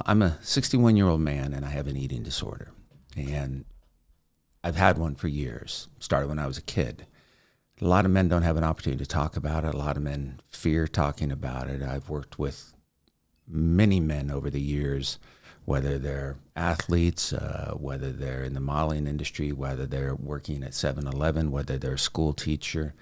I'm a 61-year-old man and I have an eating disorder. And I've had one for years. Started when I was a kid. A lot of men don't have an opportunity to talk about it. A lot of men fear talking about it. I've worked with many men over the years, whether they're athletes, whether they're in the modeling industry, whether they're working at 7-Eleven, whether they're a school teacher.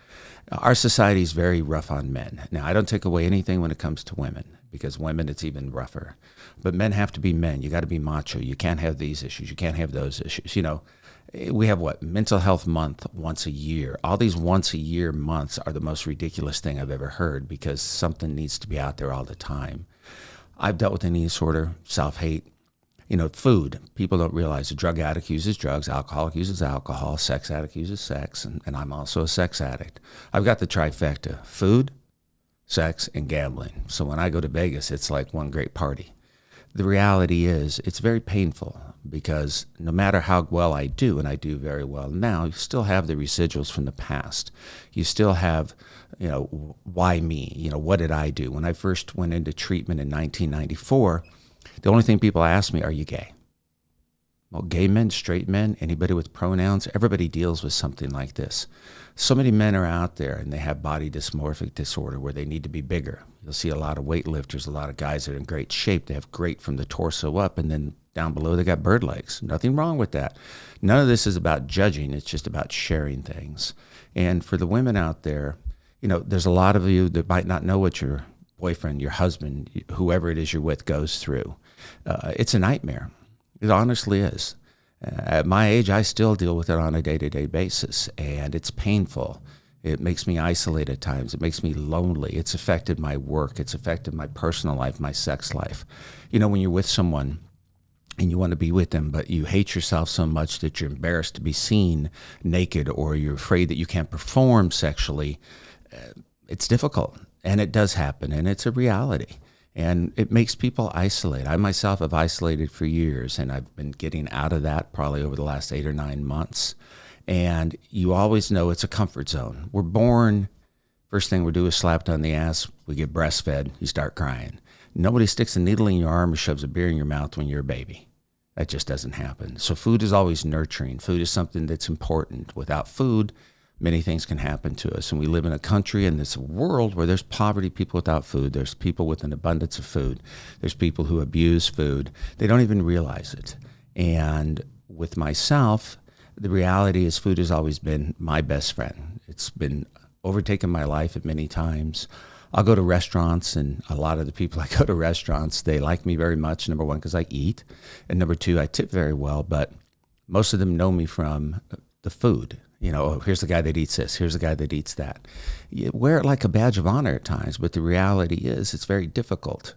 Our society is very rough on men. Now, I don't take away anything when it comes to women, because women, it's even rougher. But men have to be men. You got to be macho. You can't have these issues. You can't have those issues. You know, we have Mental Health Month once a year. All these once a year months are the most ridiculous thing I've ever heard, because something needs to be out there all the time. I've dealt with an eating disorder, self-hate. You know, food. People don't realize a drug addict uses drugs, alcoholic uses alcohol, sex addict uses sex, and I'm also a sex addict. I've got the trifecta: food, sex, and gambling. So when I go to Vegas, it's like one great party. The reality is it's very painful, because no matter how well I do, and I do very well now, you still have the residuals from the past. You still have, you know, why me? You know, what did I do? When I first went into treatment in 1994, the only thing people ask me, are you gay? Well, gay men, straight men, anybody with pronouns, everybody deals with something like this. So many men are out there and they have body dysmorphic disorder where they need to be bigger. You'll see a lot of weightlifters, a lot of guys that are in great shape. They have great from the torso up, and then down below they got bird legs. Nothing wrong with that. None of this is about judging. It's just about sharing things. And for the women out there, you know, there's a lot of you that might not know what your boyfriend, your husband, whoever it is you're with goes through. It's a nightmare. It honestly is. At my age, I still deal with it on a day-to-day basis, and it's painful. It makes me isolate at times. It makes me lonely. It's affected my work. It's affected my personal life, my sex life. You know, when you're with someone and you want to be with them, but you hate yourself so much that you're embarrassed to be seen naked, or you're afraid that you can't perform sexually, it's difficult. And it does happen, and it's a reality. And it makes people isolate. I myself have isolated for years, and I've been getting out of that probably over the last 8 or 9 months. And you always know it's a comfort zone. We're born, first thing we do is slapped on the ass, we get breastfed, you start crying. Nobody sticks a needle in your arm or shoves a beer in your mouth when you're a baby. That just doesn't happen. So food is always nurturing. Food is something that's important. Without food, many things can happen to us. And we live in a country and this world where there's poverty, people without food. There's people with an abundance of food. There's people who abuse food. They don't even realize it. And with myself, the reality is food has always been my best friend. It's been overtaken my life at many times. I'll go to restaurants, and a lot of the people I go to restaurants, they like me very much, number one, because I eat. And number two, I tip very well, but most of them know me from the food. You know, oh, here's the guy that eats this. Here's the guy that eats that. You wear it like a badge of honor at times, but the reality is it's very difficult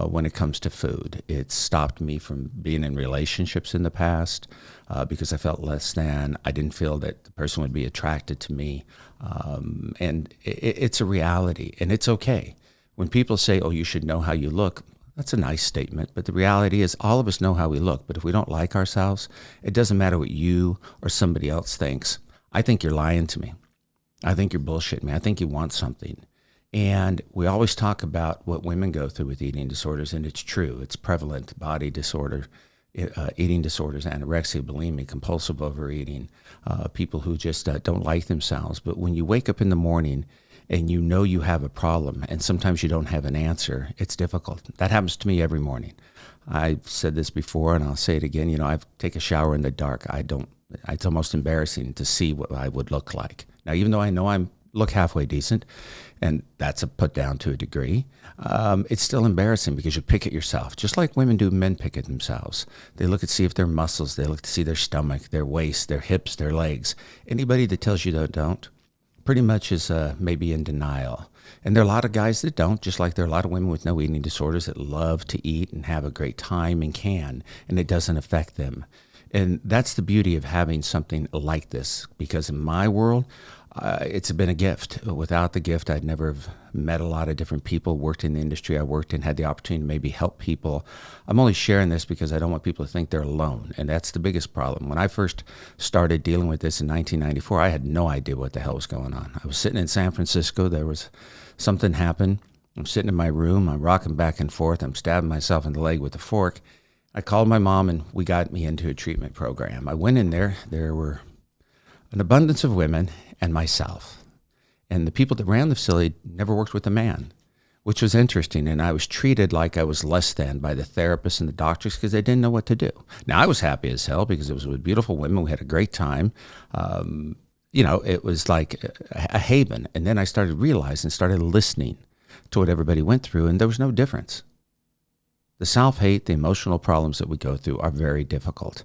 when it comes to food. It's stopped me from being in relationships in the past because I felt less than. I didn't feel that the person would be attracted to me. And it's a reality, and it's okay. When people say, oh, you should know how you look, that's a nice statement, but the reality is all of us know how we look, but if we don't like ourselves, it doesn't matter what you or somebody else thinks. I think you're lying to me. I think you're bullshitting me. I think you want something. And we always talk about what women go through with eating disorders, and it's true. It's prevalent: body disorder, eating disorders, anorexia, bulimia, compulsive overeating, people who just don't like themselves. But when you wake up in the morning and you know you have a problem, and sometimes you don't have an answer, it's difficult. That happens to me every morning. I've said this before, and I'll say it again. You know, I take a shower in the dark. It's almost embarrassing to see what I would look like. Now, even though I know I look halfway decent, and that's a put down to a degree, it's still embarrassing because you pick at yourself, just like women do, men pick at themselves. They look to see if their muscles, they look to see their stomach, their waist, their hips, their legs. Anybody that tells you they don't pretty much is maybe in denial. And there are a lot of guys that don't, just like there are a lot of women with no eating disorders that love to eat and have a great time and can, and it doesn't affect them. And that's the beauty of having something like this, because in my world, it's been a gift. Without the gift, I'd never have met a lot of different people, worked in the industry I worked in, had the opportunity to maybe help people. I'm only sharing this because I don't want people to think they're alone, and that's the biggest problem. When I first started dealing with this in 1994, I had no idea what the hell was going on. I was sitting in San Francisco. There was something happened. I'm sitting in my room. I'm rocking back and forth. I'm stabbing myself in the leg with a fork. I called my mom, and we got me into a treatment program. I went in there. There were an abundance of women and myself. And the people that ran the facility never worked with a man, which was interesting. And I was treated like I was less than by the therapists and the doctors because they didn't know what to do. Now, I was happy as hell because it was with beautiful women. We had a great time. It was like a haven. And then I started realizing, started listening to what everybody went through, and there was no difference. The self-hate, the emotional problems that we go through are very difficult.